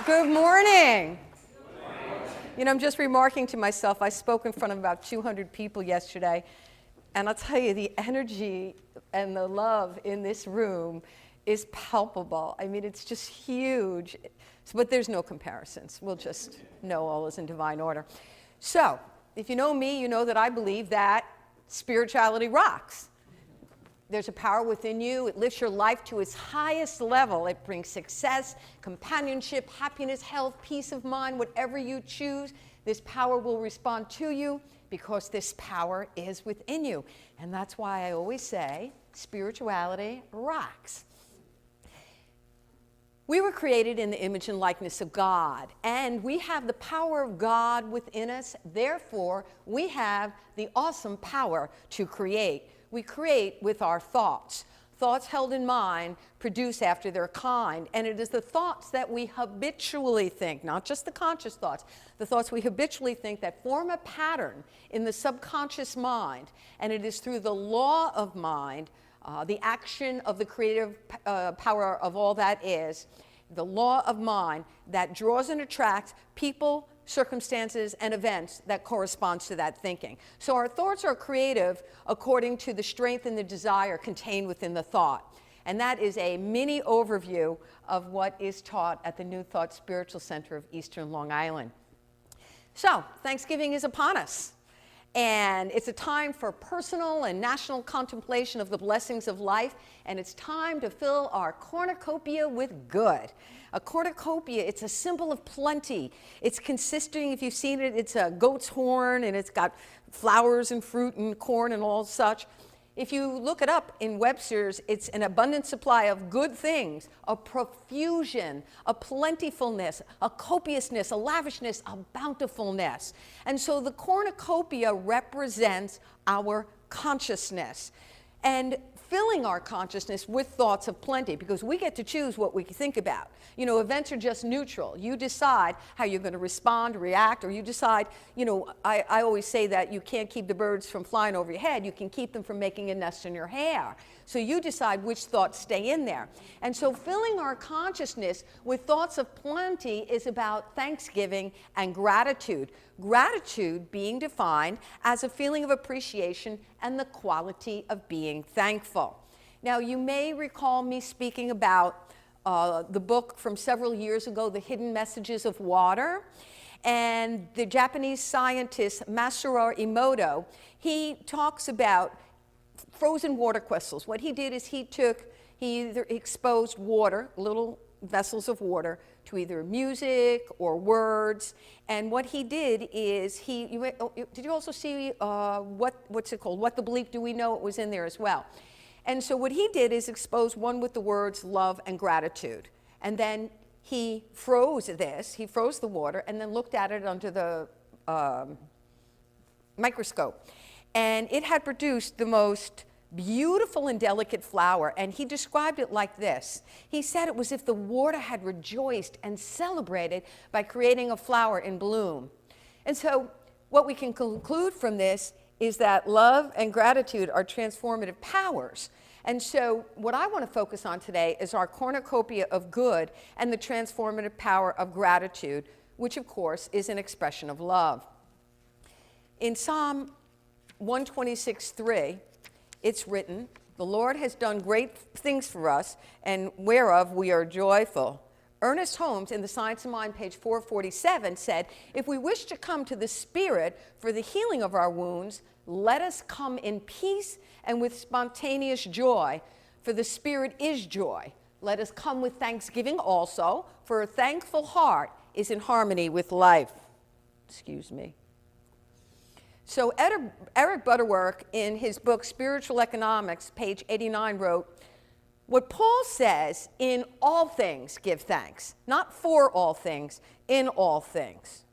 Good morning. You know, I'm just remarking to myself, I spoke in front of about 200 people yesterday, and I'll tell you, the energy and the love in this room is palpable. I mean, it's just huge, but there's no comparisons. We'll just know all is in divine order. So, if you know me, you know that I believe that spirituality rocks. There's a power within you. It lifts your life to its highest level. It brings success, companionship, happiness, health, peace of mind, whatever you choose. This power will respond to you because this power is within you. And that's why I always say spirituality rocks. We were created in the image and likeness of God, and we have the power of God within us. Therefore, we have the awesome power to create. We create with our thoughts. Thoughts held in mind produce after their kind, and it is the thoughts that we habitually think, not just the conscious thoughts, the thoughts we habitually think that form a pattern in the subconscious mind, and it is through the law of mind, the action of the creative power of all that is, the law of mind that draws and attracts people, circumstances, and events that corresponds to that thinking. So our thoughts are creative according to the strength and the desire contained within the thought. And that is a mini overview of what is taught at the New Thought Spiritual Center of Eastern Long Island. So Thanksgiving is upon us. And it's a time for personal and national contemplation of the blessings of life, and it's time to fill our cornucopia with good. A cornucopia, it's a symbol of plenty. It's consisting, if you've seen it, it's a goat's horn, and it's got flowers and fruit and corn and all such. If you look it up in Webster's, it's an abundant supply of good things, a profusion, a plentifulness, a copiousness, a lavishness, a bountifulness. And so the cornucopia represents our consciousness and filling our consciousness with thoughts of plenty, because we get to choose what we think about. You know, events are just neutral. You decide how you're going to respond, react, or you decide, you know, I always say that you can't keep the birds from flying over your head. You can keep them from making a nest in your hair. So you decide which thoughts stay in there. And so filling our consciousness with thoughts of plenty is about thanksgiving and gratitude. Gratitude being defined as a feeling of appreciation and the quality of being thankful. Now, you may recall me speaking about the book from several years ago, The Hidden Messages of Water. And the Japanese scientist Masaru Emoto, he talks about frozen water crystals. What he did is he either exposed water, little vessels of water, to either music or words. And what he did is did you also see what's it called? What the Bleep Do We Know? It was in there as well. And so what he did is expose one with the words love and gratitude. And then he froze the water, and then looked at it under the microscope. And it had produced the most beautiful and delicate flower, and he described it like this. He said it was as if the water had rejoiced and celebrated by creating a flower in bloom. And so what we can conclude from this is that love and gratitude are transformative powers. And so what I want to focus on today is our cornucopia of good and the transformative power of gratitude, which of course is an expression of love. In Psalm 126:3, it's written, "The Lord has done great things for us, and whereof we are joyful." Ernest Holmes, in the Science of Mind, page 447, said, "If we wish to come to the Spirit for the healing of our wounds, let us come in peace and with spontaneous joy, for the Spirit is joy. Let us come with thanksgiving also, for a thankful heart is in harmony with life." Excuse me. So Eric Butterworth, in his book Spiritual Economics, page 89, wrote, "What Paul says, in all things give thanks, not for all things, in all things."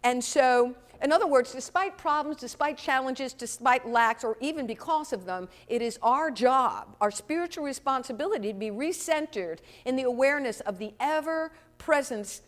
And so, in other words, despite problems, despite challenges, despite lacks, or even because of them, it is our job, our spiritual responsibility to be recentered in the awareness of the ever-present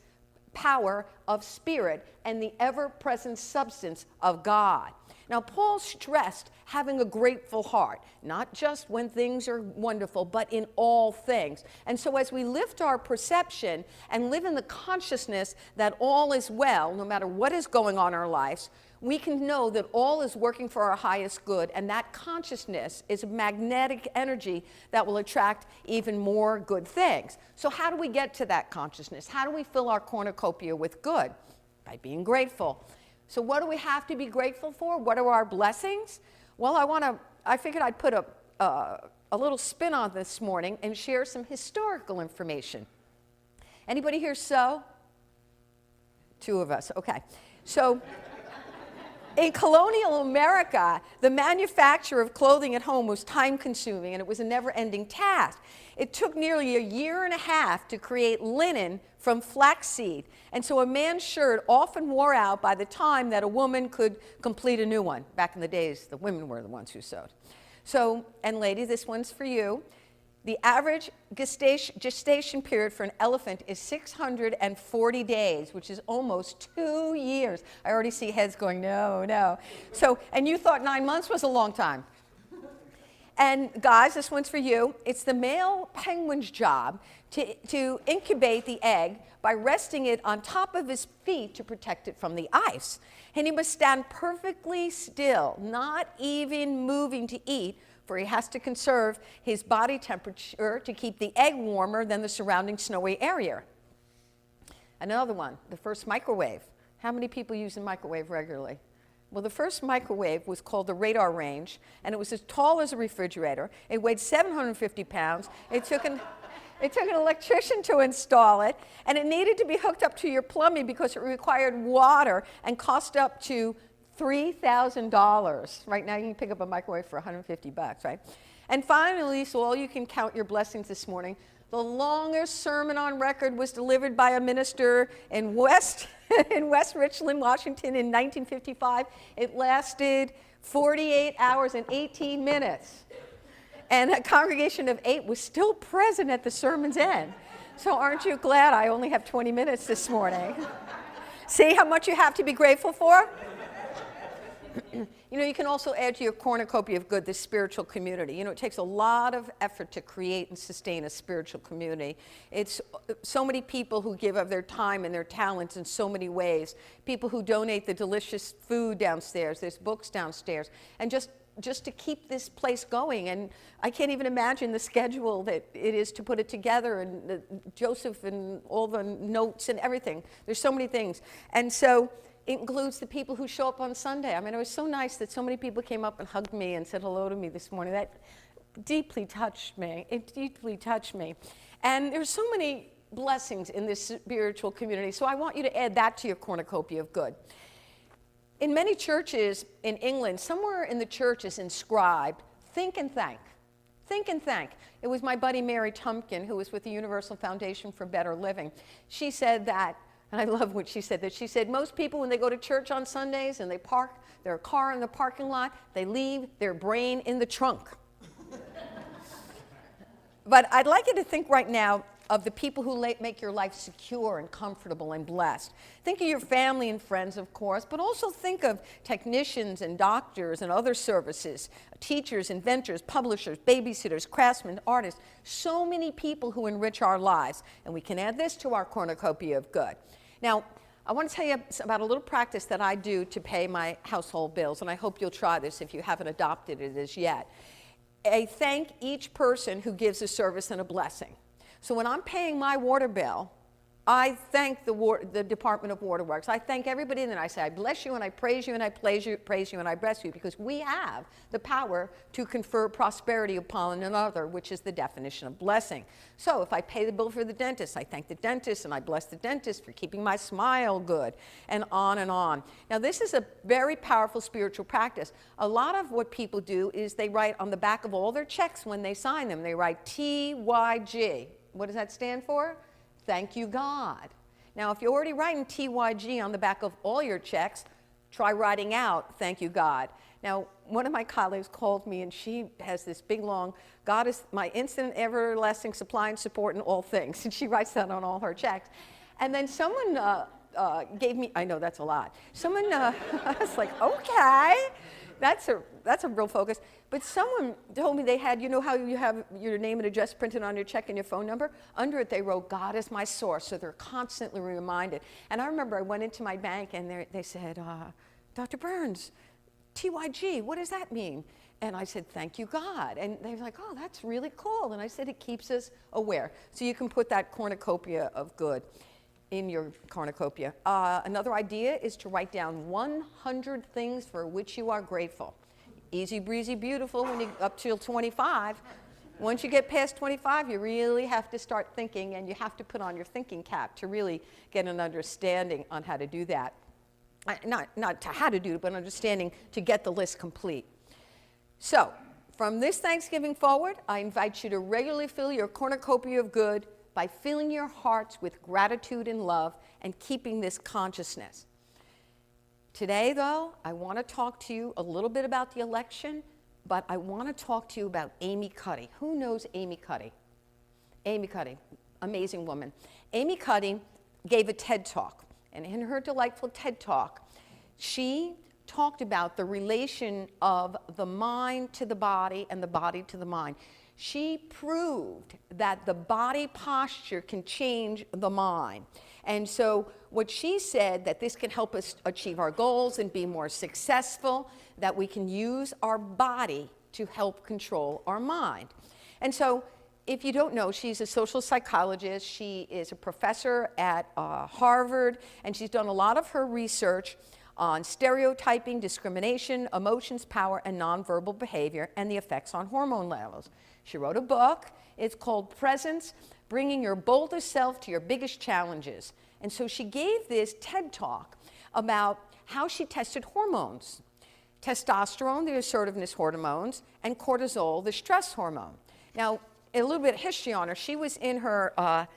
power of Spirit and the ever-present substance of God. Now, Paul stressed having a grateful heart, not just when things are wonderful, but in all things. And so as we lift our perception and live in the consciousness that all is well, no matter what is going on in our lives, we can know that all is working for our highest good, and that consciousness is a magnetic energy that will attract even more good things. So how do we get to that consciousness? How do we fill our cornucopia with good? By being grateful. So what do we have to be grateful for? What are our blessings? Well, I figured I'd put a little spin on this morning and share some historical information. Anybody here sew? Two of us, okay. So in colonial America, the manufacture of clothing at home was time-consuming, and it was a never-ending task. It took nearly a year and a half to create linen from flaxseed, and so a man's shirt often wore out by the time that a woman could complete a new one. Back in the days, the women were the ones who sewed. So, and ladies, this one's for you. The average gestation period for an elephant is 640 days, which is almost 2 years. I already see heads going, no, no. So, and you thought 9 months was a long time. And guys, this one's for you. It's the male penguin's job to incubate the egg by resting it on top of his feet to protect it from the ice. And he must stand perfectly still, not even moving to eat, for he has to conserve his body temperature to keep the egg warmer than the surrounding snowy area. Another one, the first microwave. How many people use a microwave regularly? Well, the first microwave was called the radar range, and it was as tall as a refrigerator. It weighed 750 pounds. It took an electrician to install it, and it needed to be hooked up to your plumbing because it required water and cost up to $3,000. Right now you can pick up a microwave for 150 bucks, right? And finally, so all you can count your blessings this morning, the longest sermon on record was delivered by a minister in West Richland, Washington in 1955. It lasted 48 hours and 18 minutes. And a congregation of 8 was still present at the sermon's end. So aren't you glad I only have 20 minutes this morning? See how much you have to be grateful for? You know, you can also add to your cornucopia of good this spiritual community. You know, it takes a lot of effort to create and sustain a spiritual community. It's so many people who give of their time and their talents in so many ways. People who donate the delicious food downstairs, there's books downstairs, and just to keep this place going. And I can't even imagine the schedule that it is to put it together, and Joseph and all the notes and everything. There's so many things. And so it includes the people who show up on Sunday. I mean, it was so nice that so many people came up and hugged me and said hello to me this morning. That deeply touched me. It deeply touched me. And there's so many blessings in this spiritual community, so I want you to add that to your cornucopia of good. In many churches in England, somewhere in the church is inscribed, think and thank. Think and thank. It was my buddy Mary Tumpkin, who was with the Universal Foundation for Better Living. She said that, and I love what she said, that she said most people when they go to church on Sundays and they park their car in the parking lot, they leave their brain in the trunk. But I'd like you to think right now of the people who make your life secure and comfortable and blessed. Think of your family and friends, of course, but also think of technicians and doctors and other services, teachers, inventors, publishers, babysitters, craftsmen, artists, so many people who enrich our lives. And we can add this to our cornucopia of good. Now, I want to tell you about a little practice that I do to pay my household bills, and I hope you'll try this if you haven't adopted it as yet. I thank each person who gives a service and a blessing. So when I'm paying my water bill, I thank the Department of Waterworks. I thank everybody, and then I say, I bless you, and I praise you, and I praise you, and I bless you, because we have the power to confer prosperity upon another, which is the definition of blessing. So if I pay the bill for the dentist, I thank the dentist, and I bless the dentist for keeping my smile good, and on and on. Now, this is a very powerful spiritual practice. A lot of what people do is they write on the back of all their checks when they sign them, they write TYG. What does that stand for? Thank you, God. Now, if you're already writing TYG on the back of all your checks, try writing out, thank you, God. Now, one of my colleagues called me, and she has this big, long, God is my instant, everlasting supply and support in all things. And she writes that on all her checks. And then someone gave me, I know that's a lot. Someone, I was like, okay. that's a real focus. But someone told me they had, you know how you have your name and address printed on your check and your phone number? Under it they wrote, God is my source, so they're constantly reminded. And I remember I went into my bank and they said, Dr. Burns, TYG, what does that mean? And I said, thank you, God. And they were like, oh, that's really cool. And I said, it keeps us aware. So you can put that cornucopia of good in your cornucopia. Another idea is to write down 100 things for which you are grateful. Easy breezy, beautiful when you up till 25. Once you get past 25, you really have to start thinking, and you have to put on your thinking cap to really get an understanding on how to do that. Not to how to do it, but understanding to get the list complete. So, from this Thanksgiving forward, I invite you to regularly fill your cornucopia of good by filling your hearts with gratitude and love and keeping this consciousness. Today, though, I want to talk to you a little bit about the election, but I want to talk to you about Amy Cuddy. Who knows Amy Cuddy? Amy Cuddy, amazing woman. Amy Cuddy gave a TED Talk, and in her delightful TED Talk, she talked about the relation of the mind to the body and the body to the mind. She proved that the body posture can change the mind. And so what she said, that this can help us achieve our goals and be more successful, that we can use our body to help control our mind. And so if you don't know, she's a social psychologist. She is a professor at Harvard, and she's done a lot of her research on stereotyping, discrimination, emotions, power, and nonverbal behavior, and the effects on hormone levels. She wrote a book. It's called Presence, Bringing Your Boldest Self to Your Biggest Challenges. And so she gave this TED Talk about how she tested hormones. Testosterone, the assertiveness hormones, and cortisol, the stress hormone. Now, a little bit of history on her. She was in her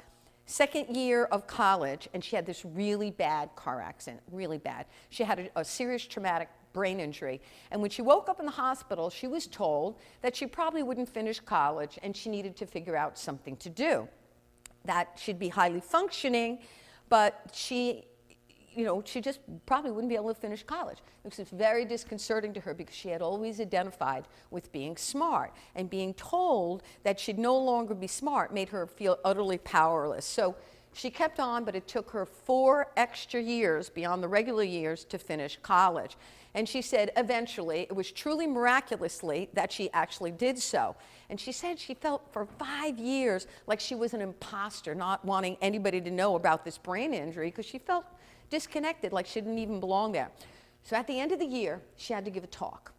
second year of college, and she had this really bad car accident, really bad. She had a serious traumatic brain injury. And when she woke up in the hospital, she was told that she probably wouldn't finish college and she needed to figure out something to do. That she'd be highly functioning, but she just probably wouldn't be able to finish college. It was very disconcerting to her because she had always identified with being smart, and being told that she'd no longer be smart made her feel utterly powerless. So she kept on, but it took her 4 extra years beyond the regular years to finish college. And she said eventually, it was truly miraculously that she actually did so. And she said she felt for 5 years like she was an imposter, not wanting anybody to know about this brain injury because she felt disconnected, like she didn't even belong there. So at the end of the year, she had to give a talk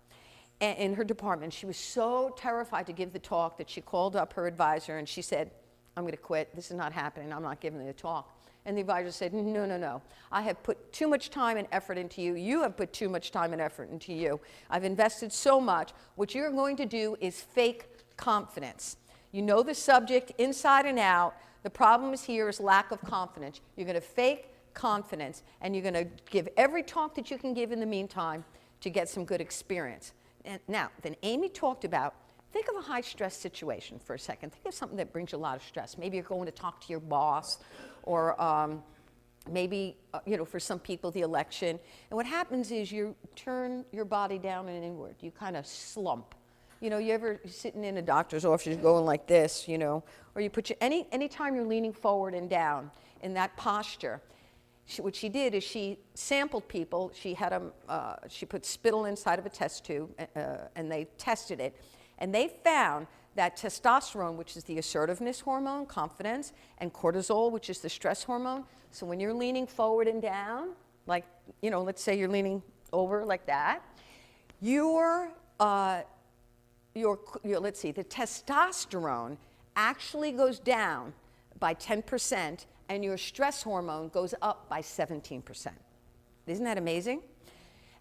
in her department. She was so terrified to give the talk that she called up her advisor and she said, I'm going to quit. This is not happening. I'm not giving the talk. And the advisor said, no, no, no. I have put too much time and effort into you. You have put too much time and effort into you. I've invested so much. What you're going to do is fake confidence. You know the subject inside and out. The problem here is lack of confidence. You're going to fake confidence, and you're going to give every talk that you can give in the meantime to get some good experience. And now, then Amy talked about, think of a high-stress situation for a second. Think of something that brings you a lot of stress. Maybe you're going to talk to your boss, or maybe, for some people, the election. And what happens is you turn your body down and inward. You kind of slump. You ever sitting in a doctor's office going like this, or you put anytime you're leaning forward and down in that posture. What she did is she sampled people. She put spittle inside of a test tube, and they tested it. And they found that testosterone, which is the assertiveness hormone, confidence, and cortisol, which is the stress hormone. So when you're leaning forward and down, like, let's say you're leaning over like that, the testosterone actually goes down by 10%, and your stress hormone goes up by 17%. Isn't that amazing?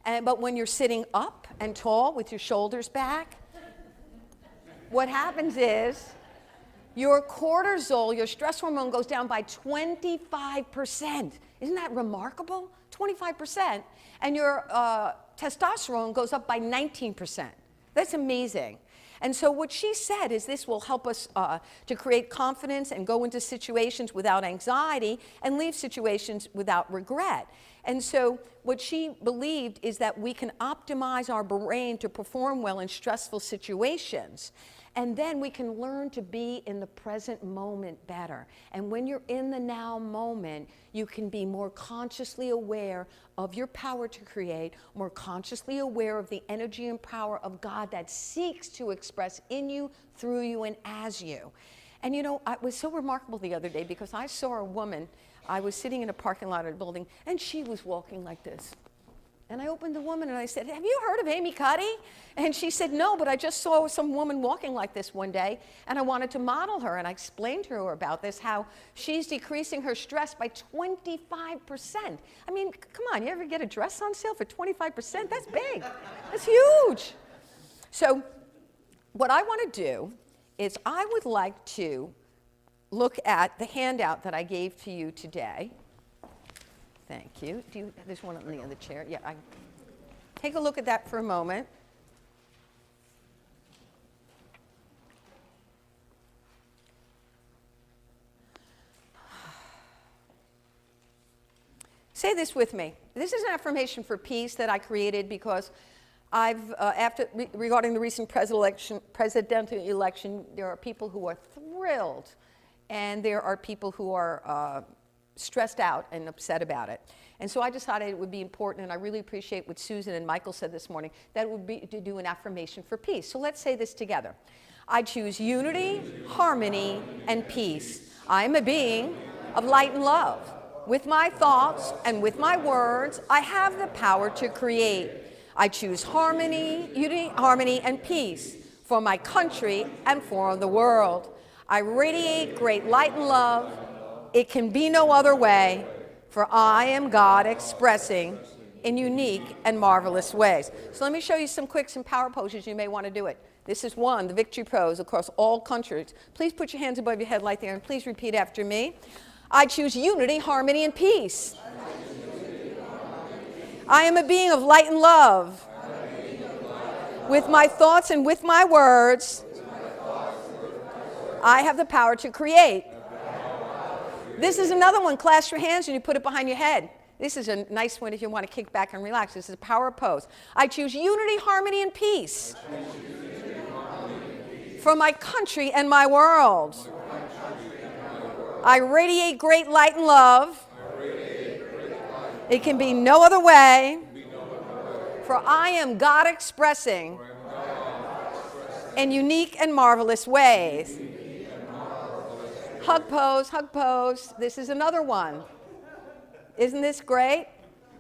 But when you're sitting up and tall with your shoulders back, what happens is your cortisol, your stress hormone, goes down by 25%. Isn't that remarkable? 25%. And your testosterone goes up by 19%. That's amazing. And so what she said is this will help us to create confidence and go into situations without anxiety and leave situations without regret. And so what she believed is that we can optimize our brain to perform well in stressful situations. And then we can learn to be in the present moment better. And when you're in the now moment, you can be more consciously aware of your power to create, more consciously aware of the energy and power of God that seeks to express in you, through you, and as you. And you know, it was so remarkable the other day because I saw a woman, I was sitting in a parking lot of a building, and she was walking like this. And I opened the woman and I said, have you heard of Amy Cuddy? And she said, no, but I just saw some woman walking like this one day and I wanted to model her. And I explained to her about this, how she's decreasing her stress by 25%. I mean, come on, you ever get a dress on sale for 25%? That's big, that's huge. So what I want to do is I would like to look at the handout that I gave to you today. Thank you. There's one on the other chair. Yeah, take a look at that for a moment. Say this with me. This is an affirmation for peace that I created because regarding the recent presidential election, there are people who are thrilled, and there are people who are stressed out and upset about it. And so I decided it would be important, and I really appreciate what Susan and Michael said this morning, that it would be to do an affirmation for peace. So let's say this together. I choose unity, harmony, and peace. I am a being of light and love. With my thoughts and with my words, I have the power to create. I choose harmony, unity, harmony, and peace for my country and for the world. I radiate great light and love. It can be no other way, for I am God expressing in unique and marvelous ways. So let me show you some quick and power poses you may want to do it. This is one, the victory pose across all countries. Please put your hands above your head like there, and please repeat after me. I choose unity, harmony, and peace. I am a being of light and love. With my thoughts and with my words, I have the power to create. This is another one. Clasp your hands and you put it behind your head. This is a nice one if you want to kick back and relax. This is a power pose. I choose unity, harmony, and peace for my country and my world. I radiate great light and love. It can be no other way, for I am God expressing in unique and marvelous ways. Hug pose, hug pose. This is another one. Isn't this great?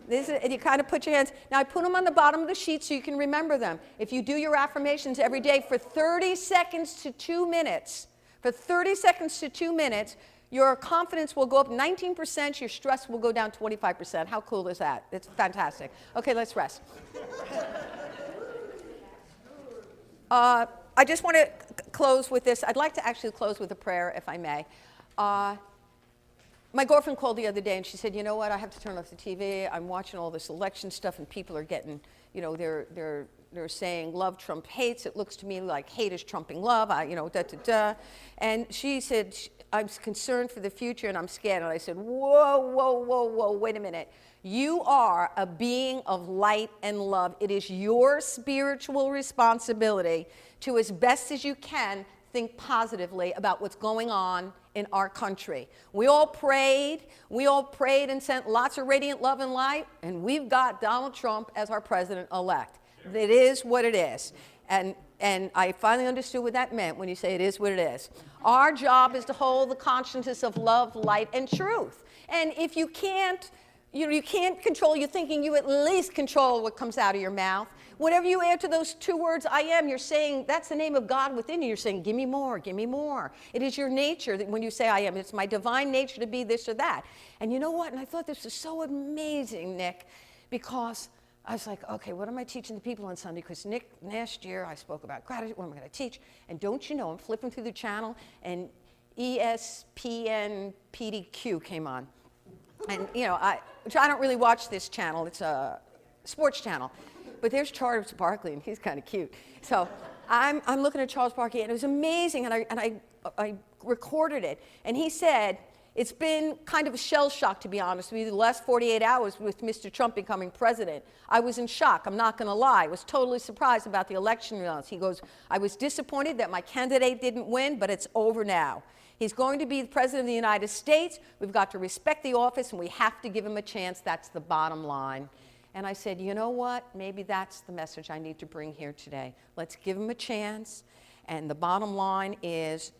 You kind of put your hands. Now I put them on the bottom of the sheet so you can remember them. If you do your affirmations every day for 30 seconds to 2 minutes, your confidence will go up 19%, your stress will go down 25%. How cool is that? It's fantastic. Okay, let's rest. I just want to close with this. I'd like to actually close with a prayer, if I may. My girlfriend called the other day and she said, you know what, I have to turn off the TV. I'm watching all this election stuff and people are getting, you know, they're saying love trumps hates. It looks to me like hate is trumping love, And she said, I'm concerned for the future and I'm scared. And I said, whoa, wait a minute. You are a being of light and love. It is your spiritual responsibility to, as best as you can, think positively about what's going on in our country. We all prayed and sent lots of radiant love and light, and we've got Donald Trump as our president-elect. It is what it is. And I finally understood what that meant when you say it is what it is. Our job is to hold the consciousness of love, light, and truth. And if you can't, you can't control your thinking, you at least control what comes out of your mouth. Whatever you add to those 2 words, I am, you're saying, that's the name of God within you. You're saying, give me more, give me more. It is your nature that when you say I am, it's my divine nature to be this or that. And you know what? And I thought this was so amazing, Nick, because I was like, okay, what am I teaching the people on Sunday? Because Nick, last year I spoke about gratitude. What am I going to teach? And don't you know, I'm flipping through the channel, and ESPN PDQ came on. And, you know, which I don't really watch this channel. It's a sports channel. But there's Charles Barkley, and he's kind of cute. So I'm looking at Charles Barkley, and it was amazing, and I recorded it. And he said, it's been kind of a shell shock, to be honest with you, the last 48 hours with Mr. Trump becoming president. I was in shock, I'm not going to lie. I was totally surprised about the election results. He goes, I was disappointed that my candidate didn't win, but it's over now. He's going to be the president of the United States. We've got to respect the office, and we have to give him a chance. That's the bottom line. And I said, you know what? Maybe that's the message I need to bring here today. Let's give him a chance. And the bottom line is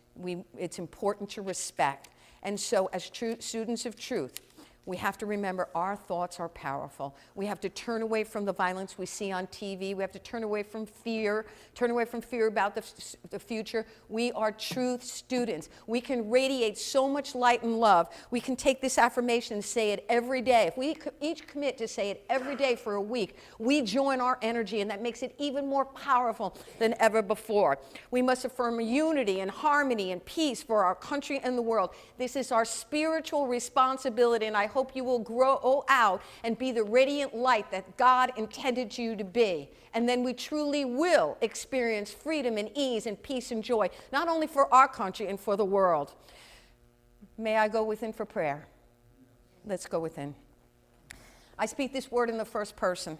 it's important to respect. And so as students of truth, we have to remember our thoughts are powerful. We have to turn away from the violence we see on TV. We have to turn away from fear about the future. We are truth students. We can radiate so much light and love. We can take this affirmation and say it every day. If we each commit to say it every day for a week, we join our energy, and that makes it even more powerful than ever before. We must affirm unity and harmony and peace for our country and the world. This is our spiritual responsibility, and I hope you will grow out and be the radiant light that God intended you to be. And then we truly will experience freedom and ease and peace and joy, not only for our country and for the world. May I go within for prayer? Let's go within. I speak this word in the first person.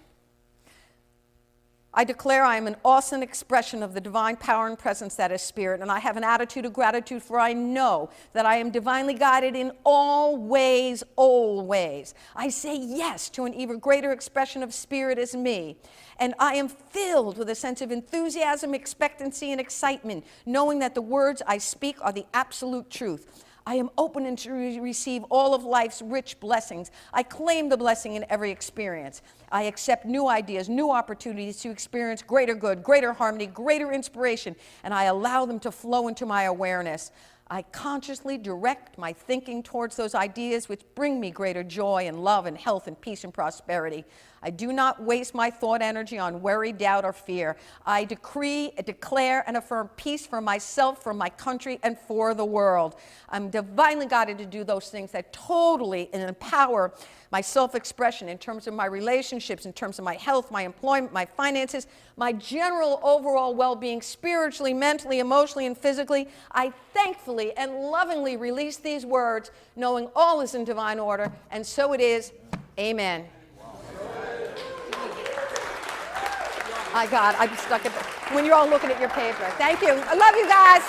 I declare I am an awesome expression of the divine power and presence that is spirit, and I have an attitude of gratitude, for I know that I am divinely guided in all ways, always. I say yes to an even greater expression of spirit as me, and I am filled with a sense of enthusiasm, expectancy, and excitement, knowing that the words I speak are the absolute truth. I am open to receive all of life's rich blessings. I claim the blessing in every experience. I accept new ideas, new opportunities to experience greater good, greater harmony, greater inspiration, and I allow them to flow into my awareness. I consciously direct my thinking towards those ideas which bring me greater joy and love and health and peace and prosperity. I do not waste my thought energy on worry, doubt, or fear. I decree, declare, and affirm peace for myself, for my country, and for the world. I'm divinely guided to do those things that totally empower my self-expression in terms of my relationships, in terms of my health, my employment, my finances, my general overall well-being, spiritually, mentally, emotionally, and physically. I thankfully and lovingly release these words, knowing all is in divine order, and so it is. Amen. My God, I'm stuck at when you're all looking at your paper. Thank you. I love you guys.